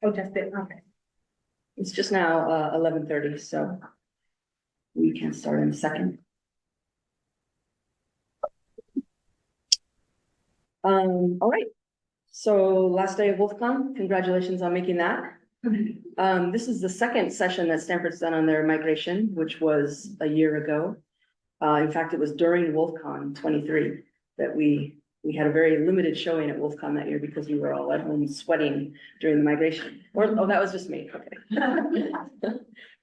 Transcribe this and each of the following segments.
Oh, just it, okay. It's just now 11:30, so we can start in a second. All right. So last day of WOLFcon, congratulations on making that. This is the second session that Stanford's done on their migration, which was a year ago. In fact, it was during WOLFcon 23 that we had a very limited showing at WOLFcon that year because we were all at home sweating during the migration. Oh, that was just me. Okay.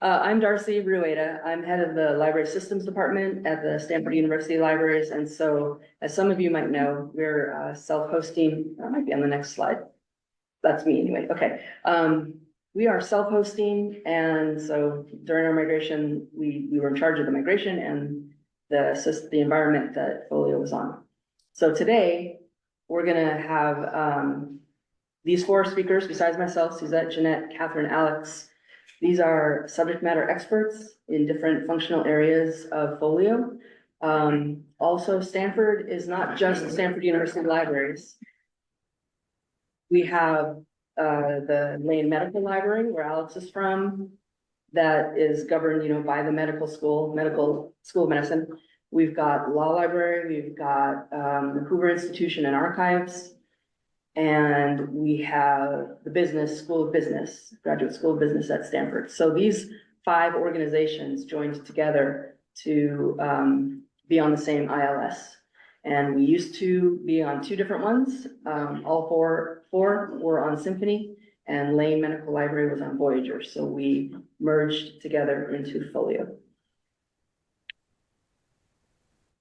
I'm Darcy Rueda. I'm head of the Library Systems Department at the Stanford University Libraries. And so, as some of you might know, we're self-hosting. That might be on the next slide. That's me anyway. Okay. We are self-hosting. And so during our migration, we were in charge of the migration and the environment that FOLIO was on. So today, we're gonna have these four speakers besides myself, Suzette, Jeanette, Catherine, Alex. These are subject matter experts in different functional areas of FOLIO. Also, Stanford is not just Stanford University Libraries. We have the Lane Medical Library, where Alex is from, that is governed, by the medical school of medicine. We've got law library, we've got the Hoover Institution and Archives, and we have the School of Business, Graduate School of Business at Stanford. So these five organizations joined together to be on the same ILS. And we used to be on two different ones. All four were on Symphony, and Lane Medical Library was on Voyager. So we merged together into FOLIO.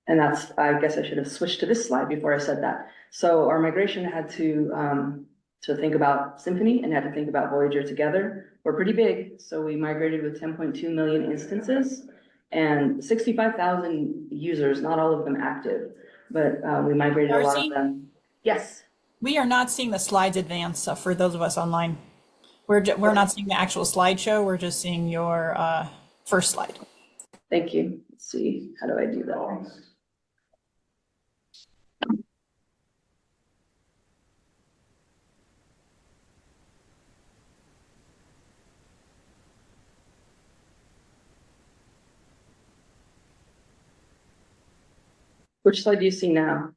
And I guess I should have switched to this slide before I said that. So our migration had to think about Symphony and had to think about Voyager together. We're pretty big, so we migrated with 10.2 million instances and 65,000 users, not all of them active, but we migrated a lot of them. Yes. We are not seeing the slides advance for those of us online. We're not seeing the actual slideshow. We're just seeing your first slide. Thank you. Let's see, how do I do that? Which slide do you see now?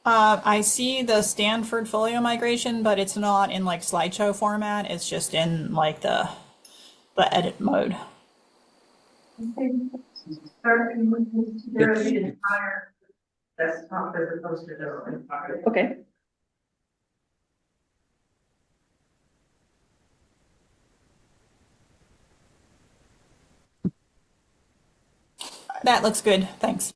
I see the Stanford FOLIO migration, but it's not in like slideshow format. It's just in like the edit mode. Starting with the entire desktop as opposed to the entire. Okay. That looks good. Thanks.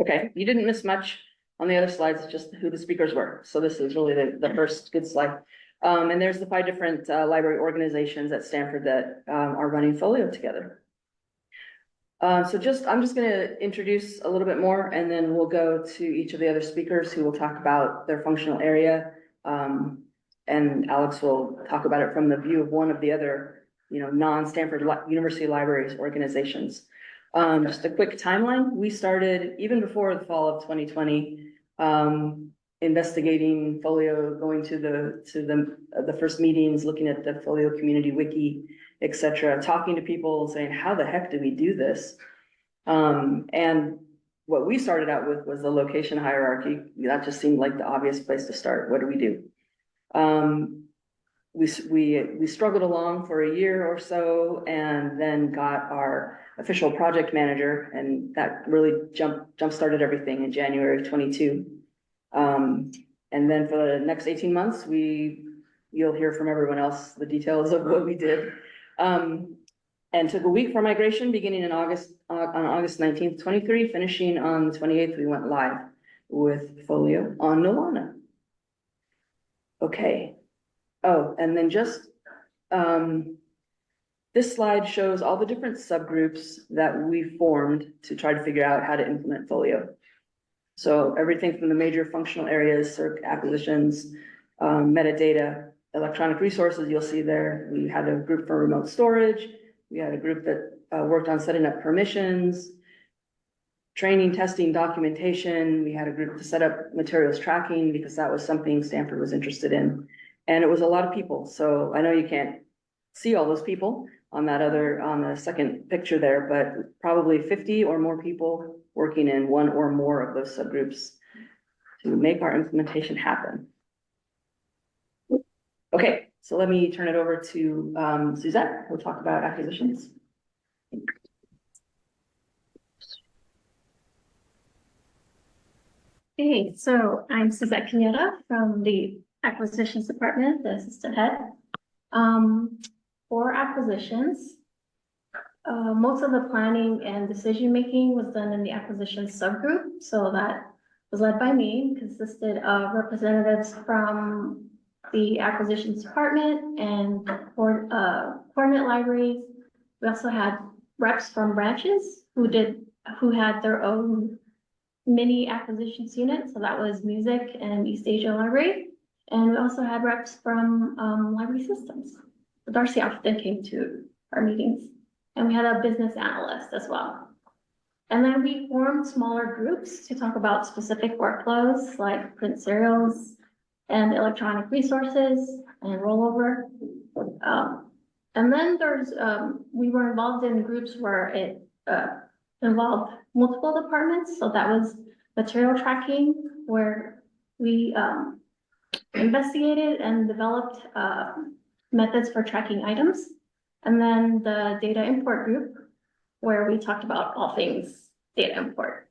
Okay, you didn't miss much on the other slides, it's just who the speakers were. So this is really the first good slide. And there's the five different library organizations at Stanford that are running FOLIO together. I'm just gonna introduce a little bit more and then we'll go to each of the other speakers who will talk about their functional area. And Alex will talk about it from the view of one of the other, non-Stanford University Libraries organizations. Just a quick timeline. We started even before the fall of 2020, investigating FOLIO, going to the first meetings, looking at the FOLIO community wiki, etc., talking to people, saying, how the heck do we do this? And what we started out with was the location hierarchy. That just seemed like the obvious place to start. What do we do? We struggled along for a year or so and then got our official project manager, and that really jump started everything in January of 22. And then for the next 18 months, you'll hear from everyone else the details of what we did. And took a week for migration beginning in August, on August 19th, 23, finishing on the 28th, we went live with FOLIO on Nolana. Okay. Oh, and then just, this slide shows all the different subgroups that we formed to try to figure out how to implement FOLIO. So everything from the major functional areas, circ acquisitions, metadata, electronic resources, you'll see there. We had a group for remote storage. We had a group that worked on setting up permissions, training, testing, documentation. We had a group to set up materials tracking because that was something Stanford was interested in. And it was a lot of people, so I know you can't see all those people on the second picture there, but probably 50 or more people working in one or more of those subgroups to make our implementation happen. Okay, so let me turn it over to Suzette, who'll talk about acquisitions. Hey, so I'm Suzette Canetta from the Acquisitions Department, the assistant head. For acquisitions, most of the planning and decision-making was done in the acquisitions subgroup. So that was led by me, consisted of representatives from the acquisitions department and coordinate libraries. We also had reps from branches who had their own mini acquisitions unit. So that was music and East Asia Library. And we also had reps from library systems. Darcy often came to our meetings, and we had a business analyst as well. And then we formed smaller groups to talk about specific workflows like print serials and electronic resources and rollover. And then we were involved in groups where it involved multiple departments. So that was material tracking, where we investigated and developed methods for tracking items. And then the data import group, where we talked about all things data import.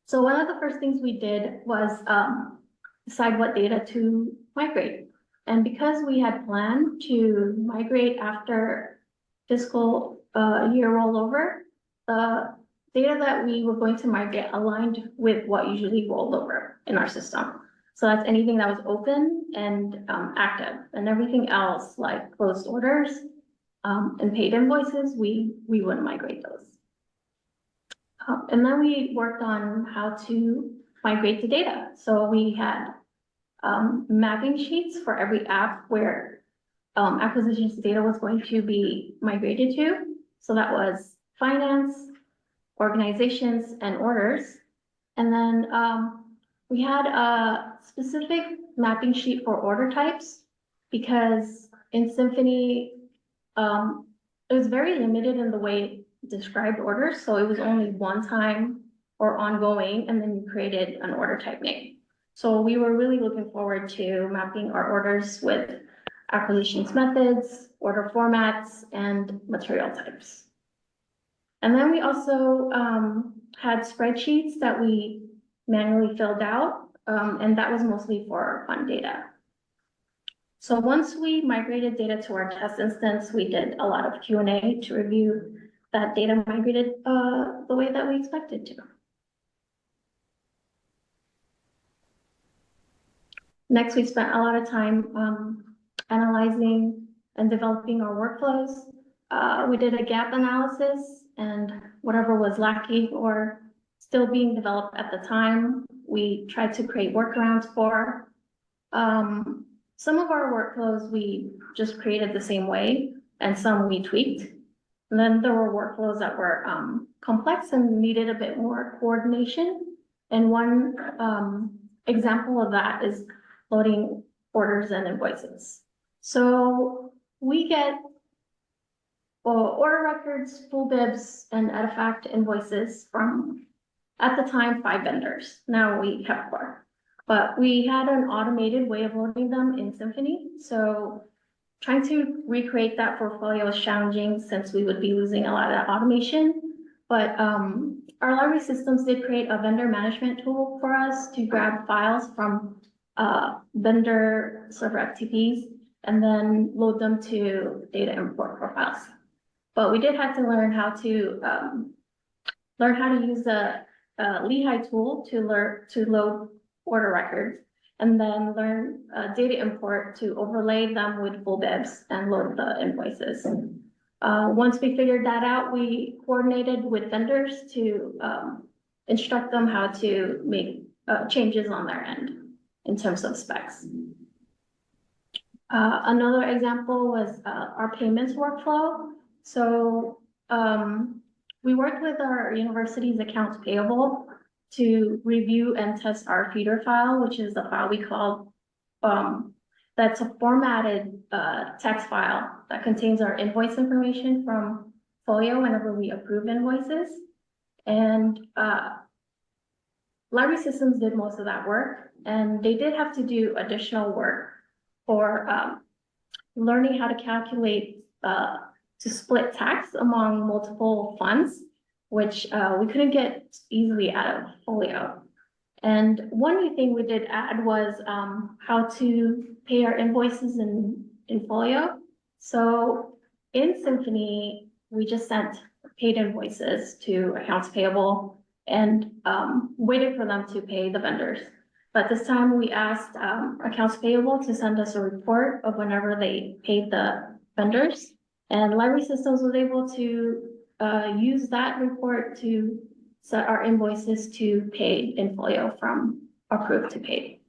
So one of the first things we did was decide what data to migrate. And because we had planned to migrate after fiscal year rollover, the data that we were going to migrate aligned with what usually rolled over in our system. So that's anything that was open and active, and everything else like closed orders and paid invoices, we wouldn't migrate those. And then we worked on how to migrate the data. So we had mapping sheets for every app where acquisitions data was going to be migrated to. So that was finance, organizations, and orders. And then we had a specific mapping sheet for order types, because in Symphony, it was very limited in the way it described orders. So it was only one time or ongoing, and then you created an order type name. So we were really looking forward to mapping our orders with acquisitions methods, order formats, and material types. And then we also had spreadsheets that we manually filled out, and that was mostly for fund data. So once we migrated data to our test instance, we did a lot of Q&A to review that data migrated the way that we expected to. Next, we spent a lot of time analyzing and developing our workflows. We did a gap analysis, and whatever was lacking or still being developed at the time, we tried to create workarounds for. Some of our workflows we just created the same way, and some we tweaked. And then there were workflows that were complex and needed a bit more coordination. And one example of that is loading orders and invoices. So we get order records, full bibs, and artifact invoices from, at the time, 5 vendors. Now we have 4. But we had an automated way of loading them in Symphony. So trying to recreate that for FOLIO was challenging, since we would be losing a lot of that automation. But our library systems did create a vendor management tool for us to grab files from vendor server FTPs and then load them to data import profiles. But we did have to learn how to use a Lehigh tool to load order records, and then learn data import to overlay them with full bibs and load the invoices. Once we figured that out, we coordinated with vendors to instruct them how to make changes on their end in terms of specs. Another example was our payments workflow. So we worked with our university's accounts payable to review and test our feeder file, which is the file we call, that's a formatted text file that contains our invoice information from FOLIO whenever we approve invoices. And library systems did most of that work, and they did have to do additional work for learning how to calculate to split tax among multiple funds, which we couldn't get easily out of FOLIO. And one new thing we did add was how to pay our invoices in FOLIO. So in Symphony, we just sent paid invoices to accounts payable and waited for them to pay the vendors. But this time we asked accounts payable to send us a report of whenever they paid the vendors. And library systems was able to use that report to set our invoices to paid in FOLIO from approved to paid.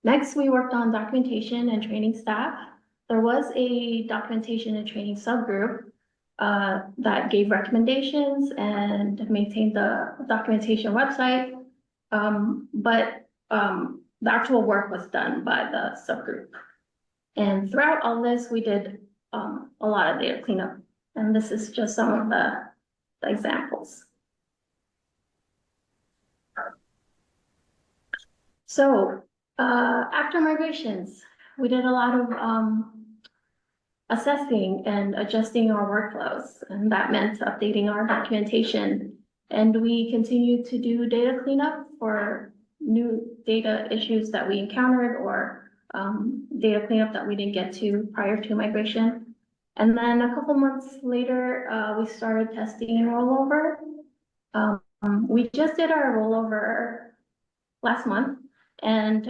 Next, we worked on documentation and training staff. There was a documentation and training subgroup that gave recommendations and maintained the documentation website. But the actual work was done by the subgroup. And throughout all this, we did a lot of data cleanup. And this is just some of the examples. So after migrations, we did a lot of assessing and adjusting our workflows, and that meant updating our documentation. And we continued to do data cleanup for new data issues that we encountered or data cleanup that we didn't get to prior to migration. And then a couple months later, we started testing rollover. We just did our rollover last month, and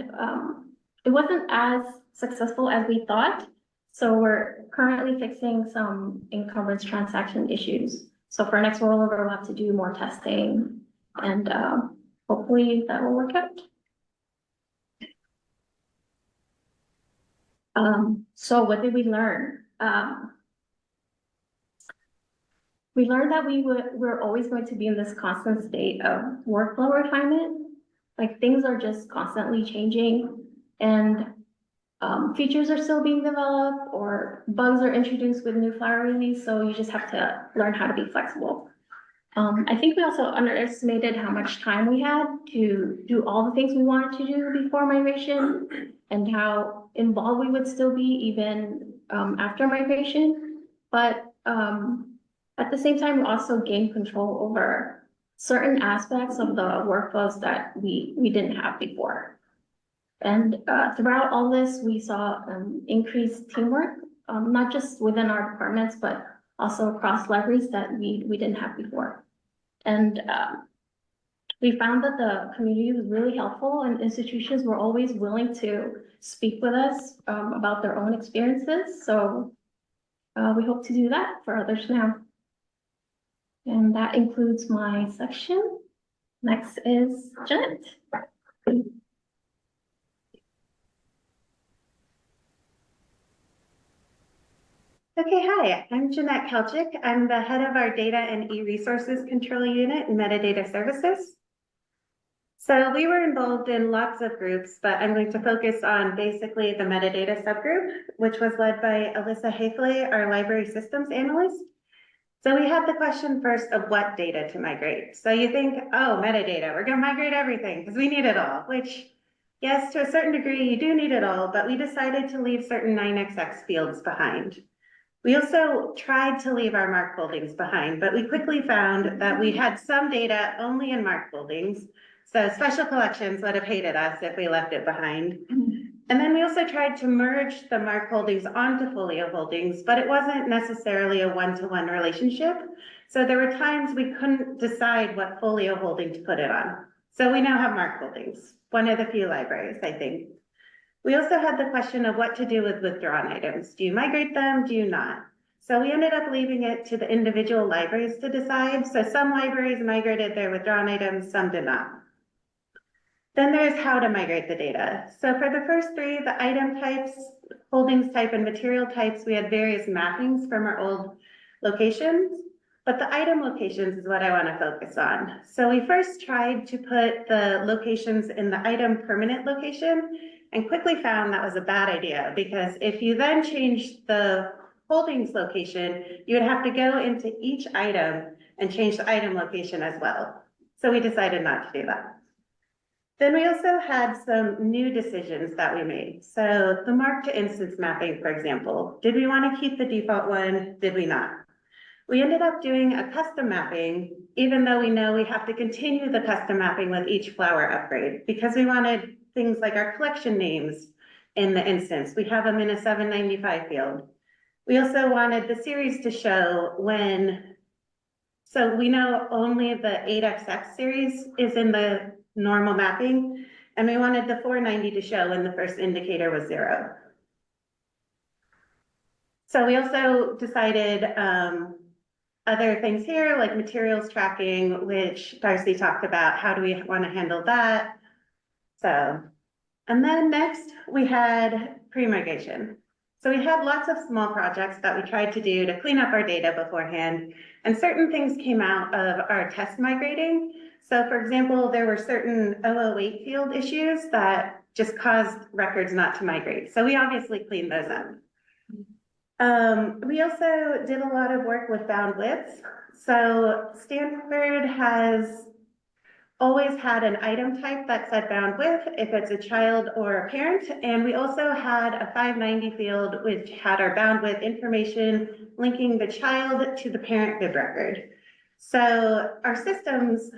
it wasn't as successful as we thought. So we're currently fixing some encumbrance transaction issues. So for our next rollover, we'll have to do more testing, and hopefully that will work out. So what did we learn? We learned that we're always going to be in this constant state of workflow refinement. Like things are just constantly changing, and features are still being developed or bugs are introduced with new Flower release. So you just have to learn how to be flexible. I think we also underestimated how much time we had to do all the things we wanted to do before migration, and how involved we would still be even after migration. But at the same time, we also gained control over certain aspects of the workflows that we didn't have before. And throughout all this, we saw increased teamwork, not just within our departments, but also across libraries that we didn't have before. And we found that the community was really helpful, and institutions were always willing to speak with us about their own experiences. So we hope to do that for others now. And that includes my section. Next is Janet. Okay, hi, I'm Jeanette Kelchik. I'm the head of our Data and E-Resources Control Unit in Metadata Services. So we were involved in lots of groups, but I'm going to focus on basically the metadata subgroup, which was led by Alyssa Hafele, our library systems analyst. So we had the question first of what data to migrate. So you think, oh, metadata, we're gonna migrate everything because we need it all, which yes, to a certain degree, you do need it all, but we decided to leave certain 9XX fields behind. We also tried to leave our MARC holdings behind, but we quickly found that we had some data only in MARC holdings. So special collections would have hated us if we left it behind. And then we also tried to merge the MARC holdings onto FOLIO holdings, but it wasn't necessarily a one-to-one relationship. So there were times we couldn't decide what FOLIO holding to put it on. So we now have MARC holdings, one of the few libraries, I think. We also had the question of what to do with withdrawn items. Do you migrate them? Do you not? So we ended up leaving it to the individual libraries to decide. So some libraries migrated their withdrawn items, some did not. Then there's how to migrate the data. So for the first three, the item types, holdings type, and material types, we had various mappings from our old locations. but the item locations is what I want to focus on. So we first tried to put the locations in the item permanent location and quickly found that was a bad idea, because if you then change the holdings location, you would have to go into each item and change the item location as well. So we decided not to do that. Then we also had some new decisions that we made. So the mark to instance mapping, for example, did we want to keep the default one? Did we not? We ended up doing a custom mapping, even though we know we have to continue the custom mapping with each flower upgrade, because we wanted things like our collection names in the instance. We have them in a 795 field. We also wanted the series to show when, so we know only the 8XX series is in the normal mapping, and we wanted the 490 to show when the first indicator was 0. So we also decided other things here, like materials tracking, which Darcy talked about. How do we want to handle that? So, and then next we had pre-migration. So we had lots of small projects that we tried to do to clean up our data beforehand, and certain things came out of our test migrating. So for example, there were certain 008 field issues that just caused records not to migrate. So we obviously cleaned those up. We also did a lot of work with bound widths. So Stanford has always had an item type that said bound width if it's a child or a parent. And we also had a 590 field which had our bound width information linking the child to the parent bib record. So our systems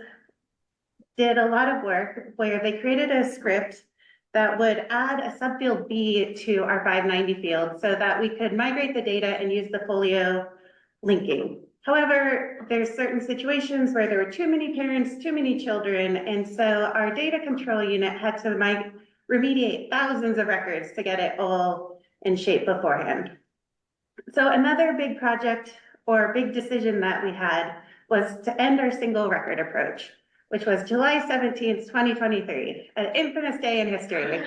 did a lot of work where they created a script that would add a subfield B to our 590 field so that we could migrate the data and use the FOLIO linking. However, there's certain situations where there were too many parents, too many children, and so our data control unit had to remediate thousands of records to get it all in shape beforehand. So another big project or big decision that we had was to end our single record approach, which was July 17th, 2023, an infamous day in history.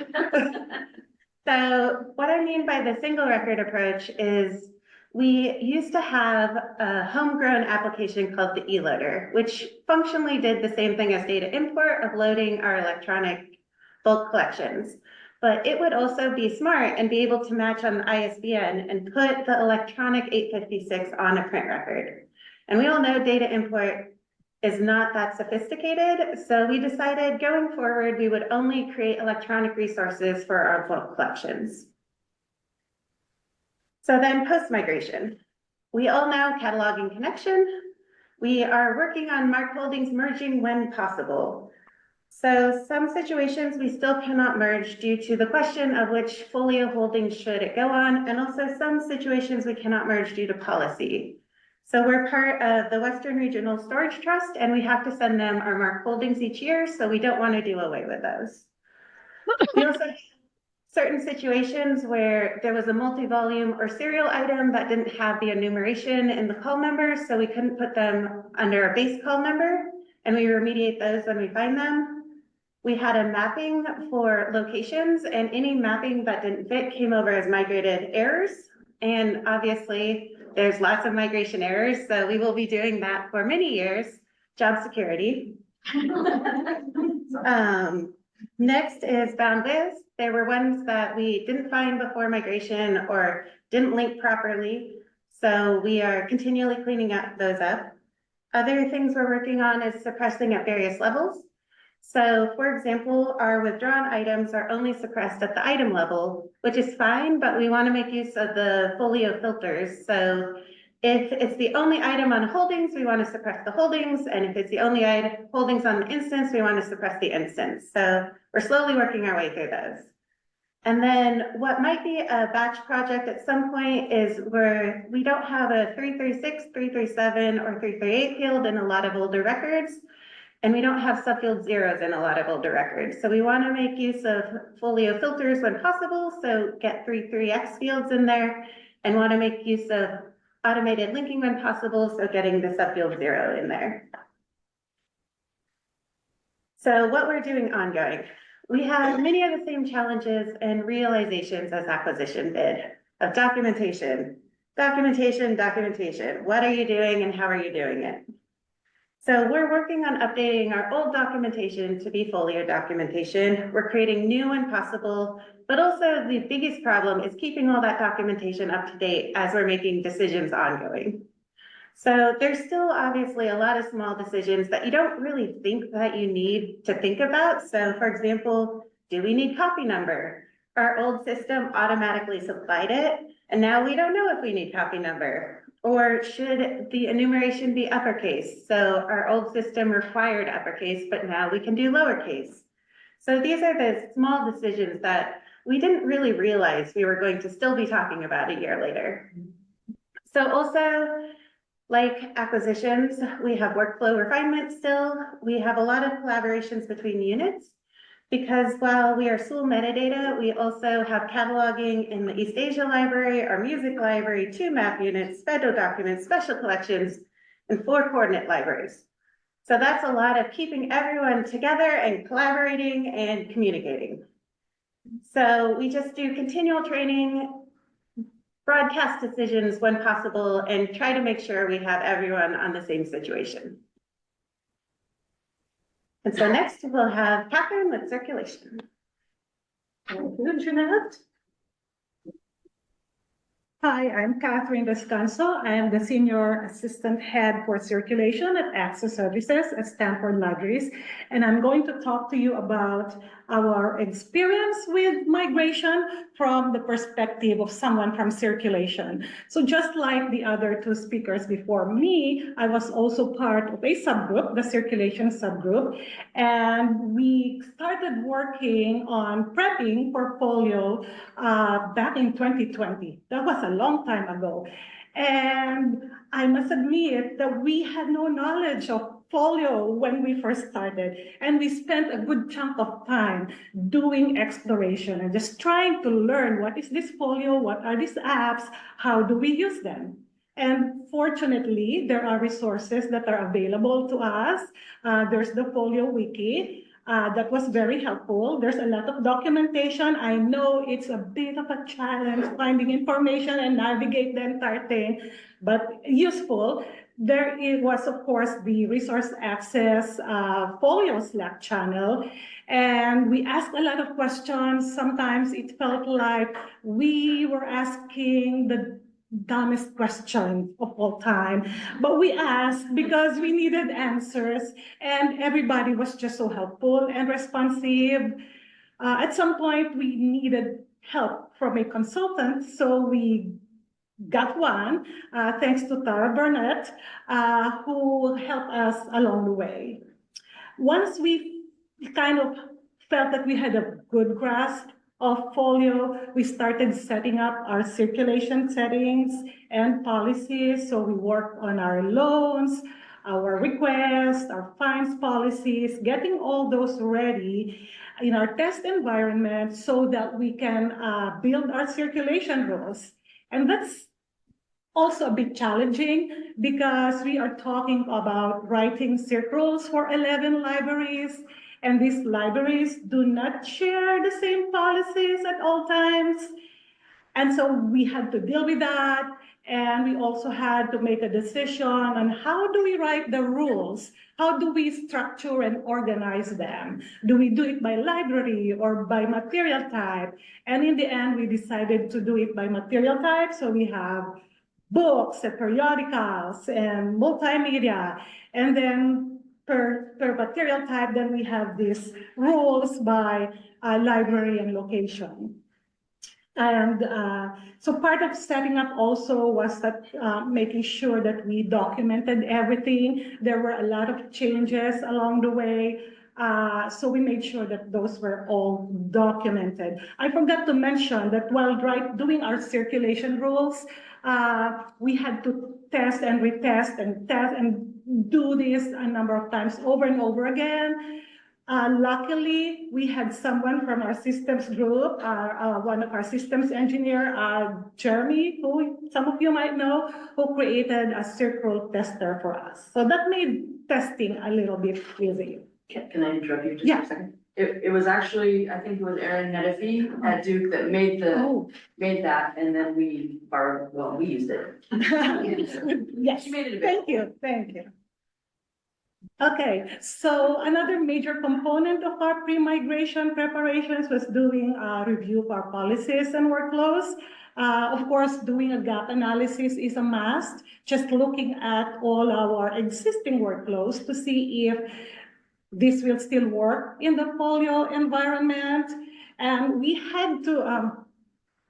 So what I mean by the single record approach is we used to have a homegrown application called the eLoader, which functionally did the same thing as data import of loading our electronic bulk collections. But it would also be smart and be able to match on the ISBN and put the electronic 856 on a print record. And we all know data import is not that sophisticated, so we decided going forward we would only create electronic resources for our bulk collections. So then post-migration, we all know cataloging connection. We are working on mark holdings merging when possible. So some situations we still cannot merge due to the question of which FOLIO holdings should it go on, and also some situations we cannot merge due to policy. So we're part of the Western Regional Storage Trust, and we have to send them our mark holdings each year, so we don't want to do away with those. We also have certain situations where there was a multi-volume or serial item that didn't have the enumeration in the call number, so we couldn't put them under a base call number, and we remediate those when we find them. We had a mapping for locations, and any mapping that didn't fit came over as migrated errors. And obviously, there's lots of migration errors, so we will be doing that for many years. Job security. Next is bound widths. There were ones that we didn't find before migration or didn't link properly, so we are continually cleaning those up. Other things we're working on is suppressing at various levels. So for example, our withdrawn items are only suppressed at the item level, which is fine, but we want to make use of the FOLIO filters. So if it's the only item on holdings, we want to suppress the holdings. And if it's the only item holdings on the instance, we want to suppress the instance. So we're slowly working our way through those. And then what might be a batch project at some point is where we don't have a 336, 337, or 338 field in a lot of older records. And we don't have subfield zeros in a lot of older records. So we want to make use of FOLIO filters when possible. So get 33X fields in there, and want to make use of automated linking when possible. So getting the subfield 0 in there. So what we're doing ongoing. We have many of the same challenges and realizations as acquisition did of documentation, Documentation, documentation. What are you doing and how are you doing it? So we're working on updating our old documentation to be FOLIO documentation. We're creating new when possible, but also the biggest problem is keeping all that documentation up to date as we're making decisions ongoing. So there's still obviously a lot of small decisions that you don't really think that you need to think about. So for example, do we need copy number? Our old system automatically supplied it, and now we don't know if we need copy number. Or should the enumeration be uppercase? So our old system required uppercase, but now we can do lowercase. So these are the small decisions that we didn't really realize we were going to still be talking about a year later. So also, like acquisitions, we have workflow refinement still. We have a lot of collaborations between units. Because while we are Sewell metadata, we also have cataloging in the East Asia library, our music library, 2 map units, SPEDO documents, special collections, and 4 coordinate libraries. So that's a lot of keeping everyone together and collaborating and communicating. So we just do continual training, broadcast decisions when possible, and try to make sure we have everyone on the same situation. And so next we'll have Catherine with circulation. Thank you, Jeanette. Hi, I'm Catherine Descanso. I am the Senior Assistant Head for Circulation at Access Services at Stanford Libraries, and I'm going to talk to you about our experience with migration from the perspective of someone from circulation. So just like the other 2 speakers before me, I was also part of a subgroup, the circulation subgroup, and we started working on prepping for FOLIO back in 2020. That was a long time ago. And I must admit that we had no knowledge of FOLIO when we first started, and we spent a good chunk of time doing exploration and just trying to learn what is this FOLIO, what are these apps, how do we use them. And fortunately, there are resources that are available to us. There's the FOLIO wiki. That was very helpful. There's a lot of documentation. I know it's a bit of a challenge finding information and navigate the entire thing, but useful. There was, of course, the resource access FOLIO Slack channel, and we asked a lot of questions. Sometimes it felt like we were asking the dumbest question of all time, but we asked because we needed answers, and everybody was just so helpful and responsive. At some point, we needed help from a consultant, so we got one, thanks to Tara Burnett, who helped us along the way. Once we kind of felt that we had a good grasp of FOLIO, we started setting up our circulation settings and policies. So we worked on our loans, our requests, our fines policies, getting all those ready in our test environment so that we can build our circulation rules. And that's also a bit challenging because we are talking about writing circ rules for 11 libraries, and these libraries do not share the same policies at all times. And so we had to deal with that. And we also had to make a decision on how do we write the rules? How do we structure and organize them? Do we do it by library or by material type? And in the end, we decided to do it by material type. So we have books and periodicals and multimedia. And then per material type, then we have these rules by library and location. And so part of setting up also was that making sure that we documented everything. There were a lot of changes along the way. So we made sure that those were all documented. I forgot to mention that while doing our circulation rules, we had to test and retest and test and do this a number of times over and over again. Luckily, we had someone from our systems group, one of our systems engineer, Jeremy, who some of you might know, who created a circ rule tester for us. So that made testing a little bit easy. Can I interrupt you just for a second? It was actually, I think it was Aaron Nedefi at Duke that made Oh, made that, and then we borrowed, well, we used it. yes, She made it thank you, thank you. Okay, so another major component of our pre-migration preparations was doing a review of our policies and workflows. Of course, doing a gap analysis is a must, just looking at all our existing workflows to see if this will still work in the FOLIO environment. And we had to,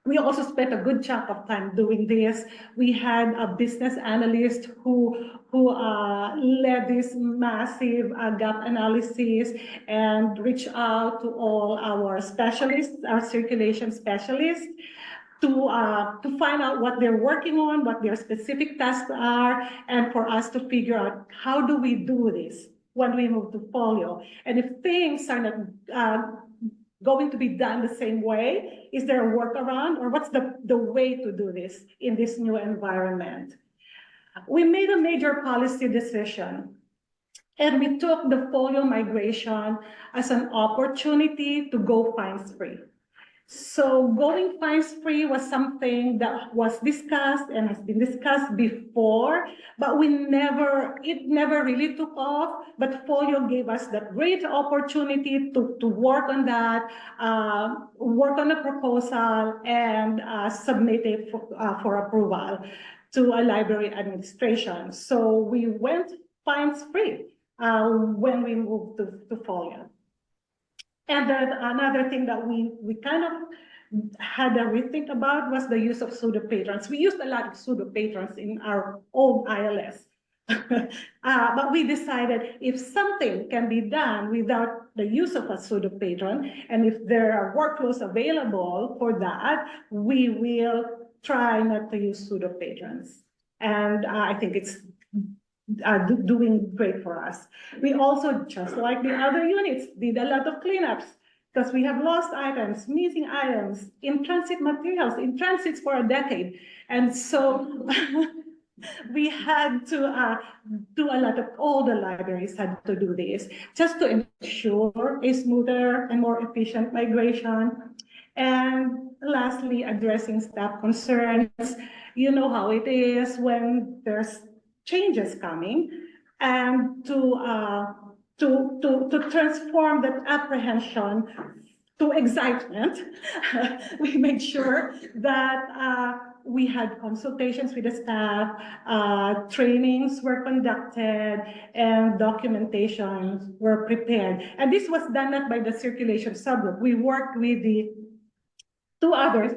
we also spent a good chunk of time doing this. We had a business analyst who led this massive gap analysis and reached out to all our specialists, our circulation specialists, to find out what they're working on, what their specific tasks are, and for us to figure out how do we do this when we move to FOLIO. And if things are not going to be done the same way, is there a workaround, or what's the way to do this in this new environment? We made a major policy decision, and we took the FOLIO migration as an opportunity to go fines-free. So going fines-free was something that was discussed and has been discussed before, but it never really took off. But FOLIO gave us that great opportunity to work on that, work on a proposal, and submit it for approval to a library administration. So we went fines-free when we moved to FOLIO. And then another thing that we kind of had a rethink about was the use of pseudo patrons. We used a lot of pseudo patrons in our old ILS. But we decided if something can be done without the use of a pseudo patron, and if there are workflows available for that, we will try not to use pseudo patrons. And I think it's doing great for us. We also, just like the other units, did a lot of cleanups because we have lost items, missing items, in-transit materials, in transits for a decade. And so we had to do a lot of, all the libraries had to do this just to ensure a smoother and more efficient migration. And lastly, addressing staff concerns. You know how it is when there's changes coming, and to transform that apprehension to excitement. We made sure that we had consultations with the staff, trainings were conducted, and documentations were prepared. And this was done not by the circulation subgroup. We worked with the two others,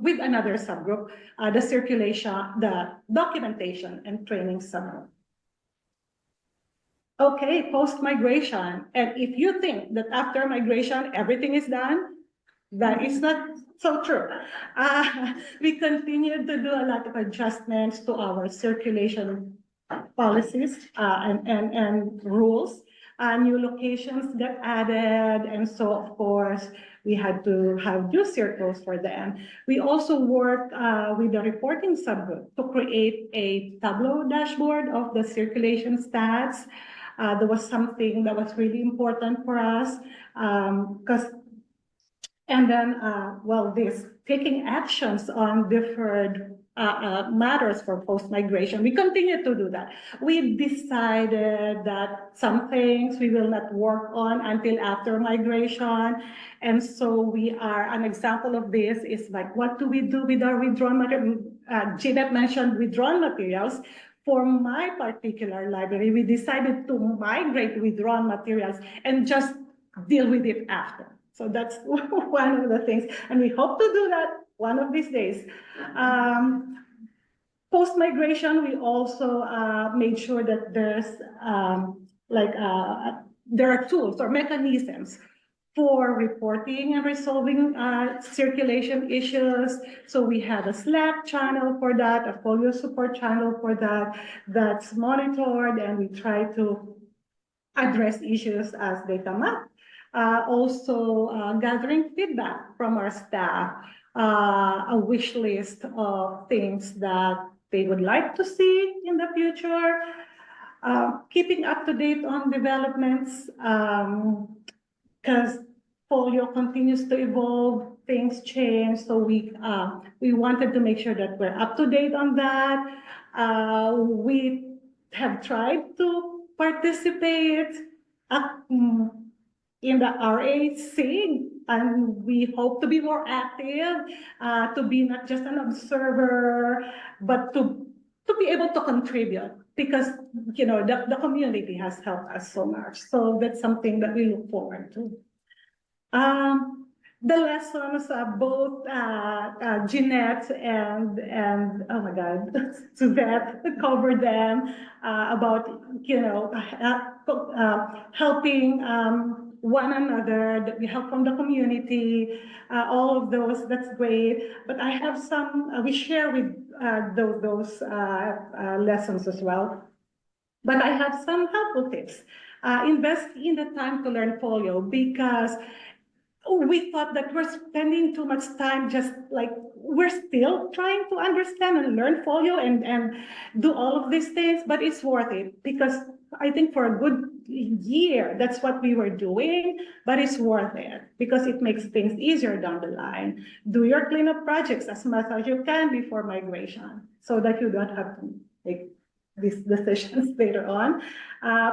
with another subgroup, the circulation, the documentation and training subgroup. Okay, post-migration. And if you think that after migration, everything is done, that is not so true. We continued to do a lot of adjustments to our circulation policies and rules. New locations got added, and so of course we had to have new circles for them. We also worked with the reporting subgroup to create a Tableau dashboard of the circulation stats. There was something that was really important for us and then, this taking actions on deferred matters for post-migration. We continue to do that. We decided that some things we will not work on until after migration. And so an example of this is like, what do we do with our withdrawn materials? Jeanette mentioned withdrawn materials. For my particular library, we decided to migrate withdrawn materials and just deal with it after. So that's one of the things, and we hope to do that one of these days. Post-migration, we also made sure that there are tools or mechanisms for reporting and resolving circulation issues. So we have a Slack channel for that, a FOLIO support channel for that, that's monitored, and we try to address issues as they come up. Also gathering feedback from our staff, a wish list of things that they would like to see in the future, keeping up to date on developments, because FOLIO continues to evolve, things change, so we wanted to make sure that we're up to date on that. We have tried to participate in the RAC, and we hope to be more active, to be not just an observer, but to be able to contribute, because the community has helped us so much. So that's something that we look forward to. The lessons, both Jeanette and oh my God, Suzette covered them, about helping one another, that we help from the community, all of those. That's great. But I have some. We share with those lessons as well. But I have some helpful tips. Invest in the time to learn FOLIO, because we thought that we're spending too much time, just like we're still trying to understand and learn FOLIO and do all of these things, but it's worth it, because I think for a good year, that's what we were doing, but it's worth it because it makes things easier down the line. Do your cleanup projects as much as you can before migration, so that you don't have to make these decisions later on.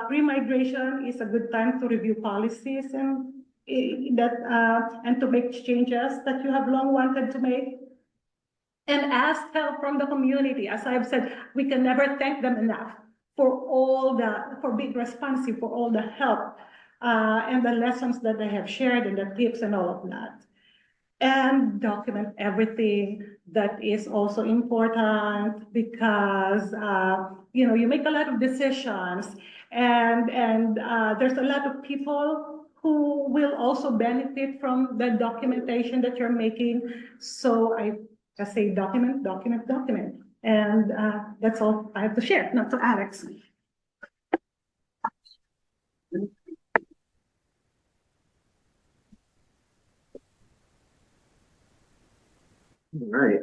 Pre-migration is a good time to review policies and to make changes that you have long wanted to make, and ask help from the community. As I've said, we can never thank them enough for being responsive, for all the help and the lessons that they have shared, and the tips and all of that. And document everything. That is also important, because you make a lot of decisions, and there's a lot of people who will also benefit from the documentation that you're making. So I just say document. And that's all I have to share. Now to Alex. All right.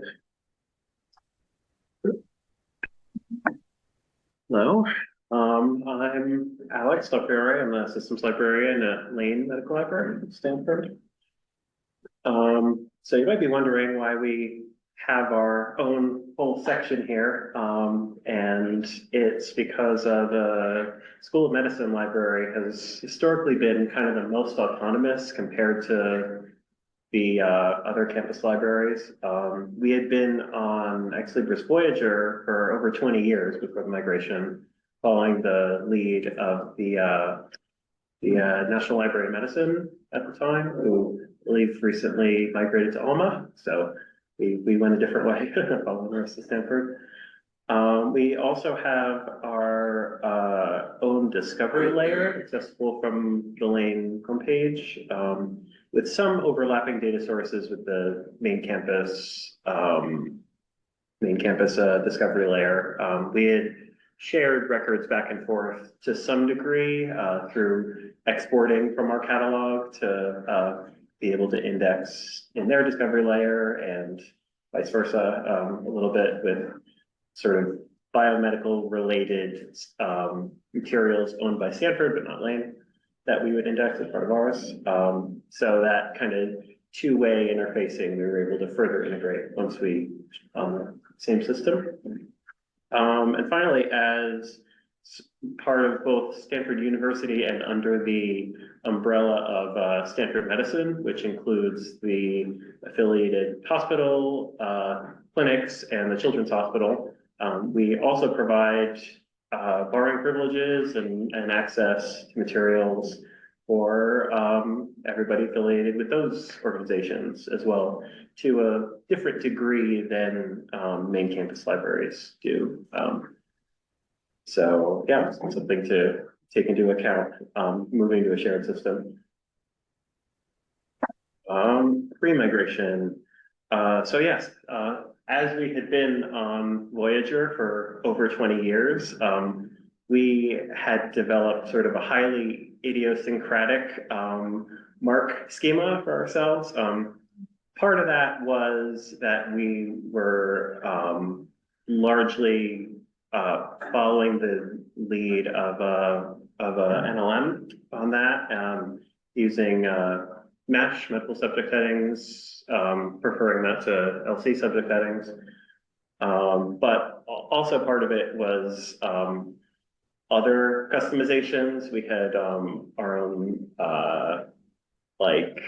Hello, I'm Alex Librarian. I'm the systems librarian at Lane Medical Library at Stanford. So you might be wondering why we have our own whole section here, and it's because the School of Medicine library has historically been kind of the most autonomous compared to the other campus libraries. We had been on Ex Libris Voyager for over 20 years before the migration, following the lead of the National Library of Medicine at the time, who I believe recently migrated to Alma. So we went a different way following the rest of Stanford. We also have our own discovery layer accessible from the Lane homepage, with some overlapping data sources with the main campus discovery layer. We had shared records back and forth to some degree through exporting from our catalog to be able to index in their discovery layer, and vice versa, a little bit with sort of biomedical related materials owned by Stanford but not Lane that we would index as part of ours. So that kind of two-way interfacing, we were able to further integrate once we same system. And finally, as part of both Stanford University and under the umbrella of Stanford Medicine, which includes the affiliated hospital, clinics, and the Children's Hospital, we also provide borrowing privileges and access to materials for everybody affiliated with those organizations as well, to a different degree than main campus libraries do. So yeah, it's something to take into account moving to a shared system. Pre-migration. So yes, as we had been on Voyager for over 20 years, we had developed sort of a highly idiosyncratic mark schema for ourselves. Part of that was that we were largely following the lead of a NLM on that, using mesh, multiple subject headings, preferring that to LC subject headings. But also part of it was other customizations. We had our own like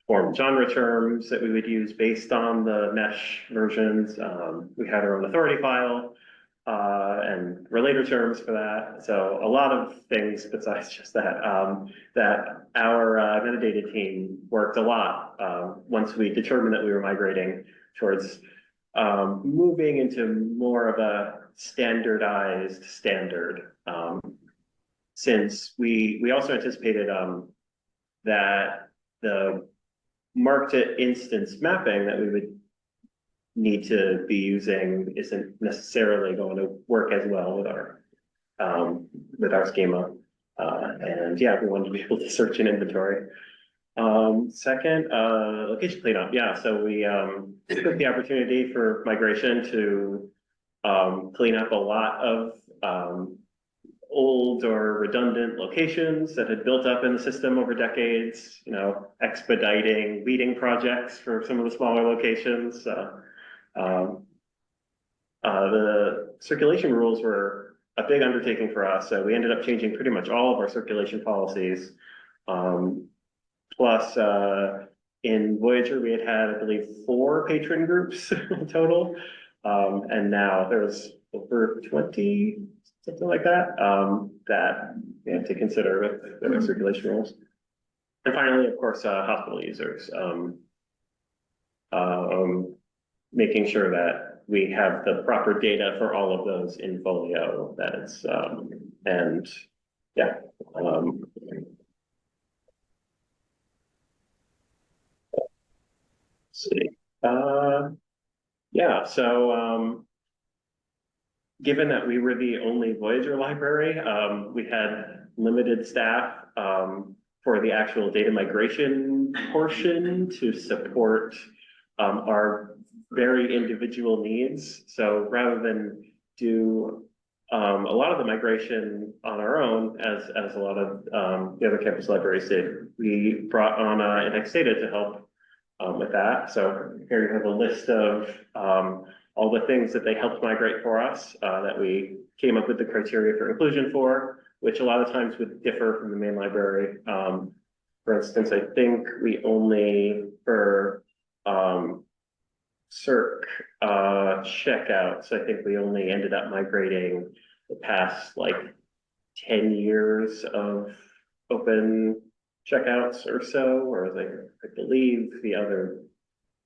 form genre terms that we would use based on the mesh versions. We had our own authority file and relator terms for that. So a lot of things besides just that, that our metadata team worked a lot once we determined that we were migrating towards moving into more of a standardized standard. Since we also anticipated that the marked instance mapping that we would need to be using isn't necessarily going to work as well with our schema. And yeah, we wanted to be able to search in inventory. Second, location cleanup. Yeah, so we took the opportunity for migration to clean up a lot of old or redundant locations that had built up in the system over decades, you know, expediting weeding projects for some of the smaller locations. The circulation rules were a big undertaking for us, so we ended up changing pretty much all of our circulation policies. Plus, in Voyager, we had, I believe, 4 patron groups total, and now there's over 20, something like that, that we have to consider with our circulation rules. And finally, of course, hospital users, making sure that we have the proper data for all of those in FOLIO. That it's and yeah. See. Yeah, so given that we were the only Voyager library, we had limited staff for the actual data migration portion to support our very individual needs. So rather than do a lot of the migration on our own, as a lot of the other campus libraries did, we brought on Index Data to help with that. So here you have a list of all the things that they helped migrate for us that we came up with the criteria for inclusion for, which a lot of times would differ from the main library. For instance, I think we only, for circ checkouts, I think we only ended up migrating the past like 10 years of open checkouts or so, or I believe the other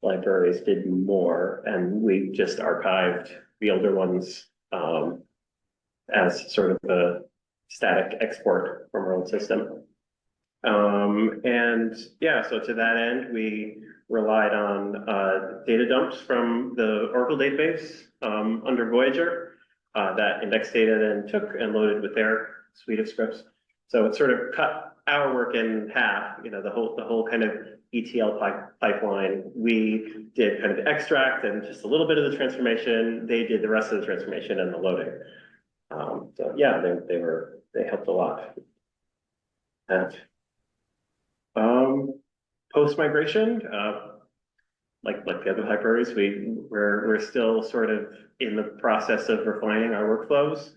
libraries did more, and we just archived the older ones as sort of a static export from our own system. And yeah, so to that end, we relied on data dumps from the Oracle database under Voyager that Index Data then took and loaded with their suite of scripts. So it sort of cut our work in half, you know, the whole kind of ETL pipeline. We did kind of the extract and just a little bit of the transformation. They did the rest of the transformation and the loading. So yeah, they helped a lot. And post migration, like the other libraries, we're still sort of in the process of refining our workflows.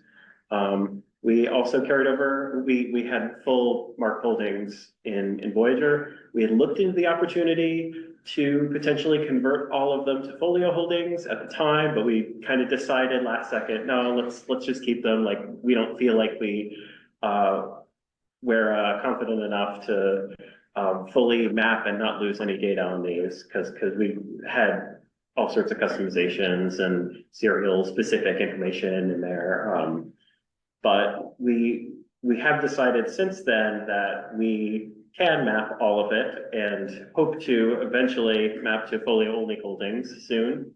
We also carried over, we had full MARC holdings in Voyager. We had looked into the opportunity to potentially convert all of them to FOLIO holdings at the time, but we kind of decided last second, no, let's just keep them. Like, we don't feel like we're confident enough to fully map and not lose any data on these, because we had all sorts of customizations and serial specific information in there. But we have decided since then that we can map all of it and hope to eventually map to FOLIO only holdings soon.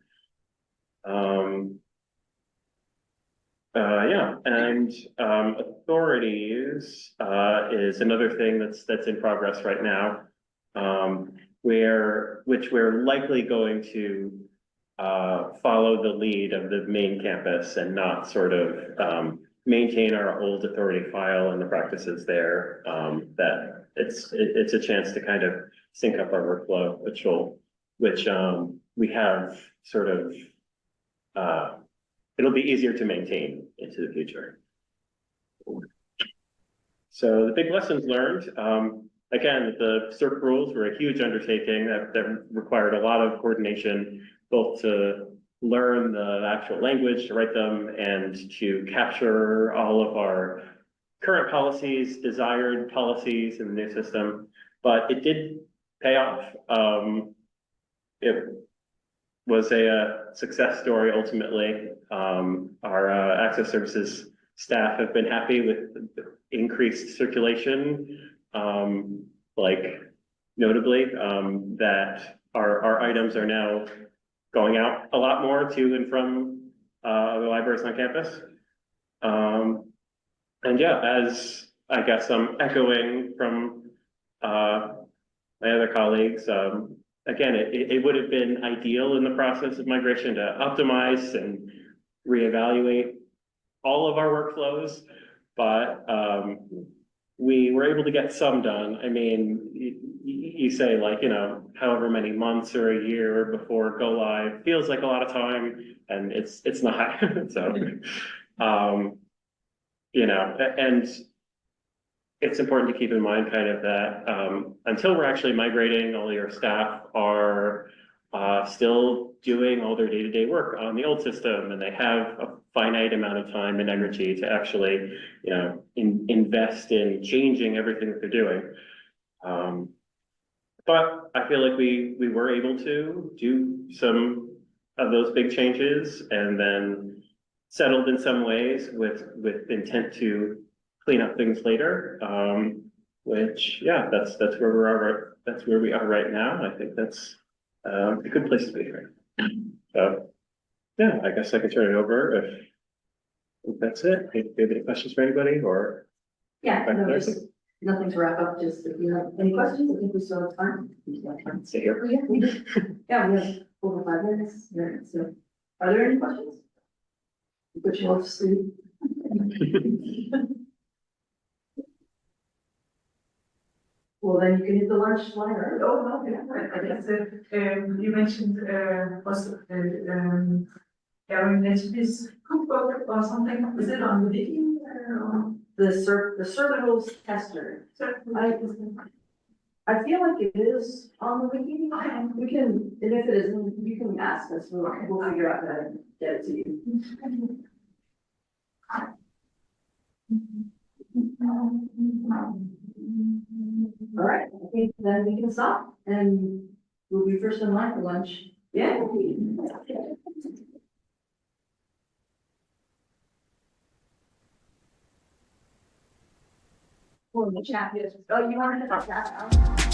Yeah, and authorities is another thing that's in progress right now, which we're likely going to follow the lead of the main campus and not sort of maintain our old authority file and the practices there, that it's a chance to kind of sync up our workflow, which we have sort of, it'll be easier to maintain into the future. So the big lessons learned, again, the CERC rules were a huge undertaking that required a lot of coordination, both to learn the actual language, to write them, and to capture all of our current policies, desired policies in the new system. But it did pay off. It was a success story ultimately. Our access services staff have been happy with increased circulation, like notably that our items are now going out a lot more to and from the libraries on campus. And yeah, as I guess I'm echoing from my other colleagues, again, it would have been ideal in the process of migration to optimize and reevaluate all of our workflows, but we were able to get some done. I mean, you say like, you know, however many months or a year before go live feels like a lot of time, and it's not. So, you know, and it's important to keep in mind kind of that until we're actually migrating, all your staff are still doing all their day-to-day work on the old system, and they have a finite amount of time and energy to actually, you know, invest in changing everything that they're doing. But I feel like we were able to do some of those big changes and then settled in some ways with intent to clean up things later. Which, yeah, that's where we are. That's where we are right now. I think that's a good place to be right. So, yeah, I guess I can turn it over if that's it. Do you have any questions for anybody or? Yeah, no, just nothing to wrap up, just if you have any questions, I think we still have time. Stay here. Yeah, we do. Yeah, we have over 5 minutes. Yeah, so, are there any questions? Put you off to sleep. Well, then you can hit the lunch line, right? Oh, no, yeah, I guess, you mentioned, also, this cookbook or something, is it on the wiki? The server rules tester. I feel like it is on the wiki. We can, and if it isn't, you can ask us, we'll figure out how to get it to you. All right, I think then we can stop and we'll be first in line for lunch. Yeah. Oh, you wanted to talk that out?